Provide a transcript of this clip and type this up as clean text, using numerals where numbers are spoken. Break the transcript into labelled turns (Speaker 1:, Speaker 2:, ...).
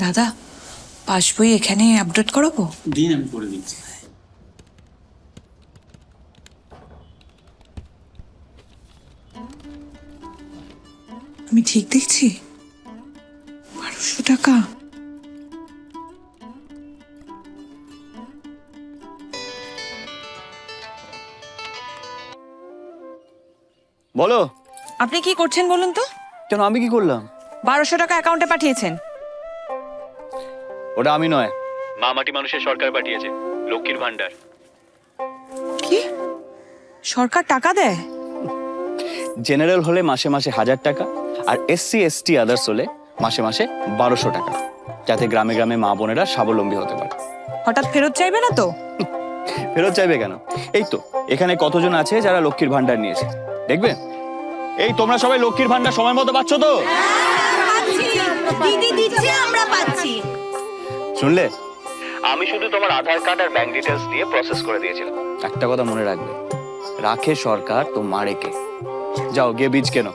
Speaker 1: দাদা, পাসবই এখানে আপডেট করাবো?
Speaker 2: দিন, আমি করে দিচ্ছি।
Speaker 1: আমি ঠিক দেখছি? 1200 টাকা?
Speaker 3: বলো।
Speaker 4: আপনি কি করছেন বলুন তো?
Speaker 3: কেন, আমি কি করলাম?
Speaker 4: 1200 টাকা অ্যাকাউন্টে পাঠিয়েছেন।
Speaker 3: ওটা আমি নয়, মা মাটি মানুষের সরকার পাঠিয়েছে, লক্ষ্মীর ভান্ডার।
Speaker 4: কি? সরকার টাকা দেয়?
Speaker 3: জেনারেল হলে মাসে মাসে 1000 টাকা, আর এসসি এসটি আদার্স হলে মাসে মাসে 1200 টাকা, যাতে গ্রামে গ্রামে মা বোনেরা স্বাবলম্বী হতে পারে।
Speaker 4: হঠাৎ ফেরত চাইবে না তো?
Speaker 3: ফেরত চাইবে কেন? এই তো এখানে কতজন আছে যারা লক্ষ্মীর ভান্ডার নিয়েছে, দেখবে। এই তোমরা সবাই লক্ষ্মীর ভান্ডার সময় মতো পাচ্ছ তো?
Speaker 5: দিদি দিচ্ছে, আমরা পাচ্ছি।
Speaker 3: শুনলে? আমি শুধু তোমার আধার কার্ড আর ব্যাংক ডিটেলস দিয়ে প্রসেস করে দিয়েছিলাম। একটা কথা মনে রাখবে, রাখে সরকার তো মারে কে। যাও গিয়ে বীজ কেনো।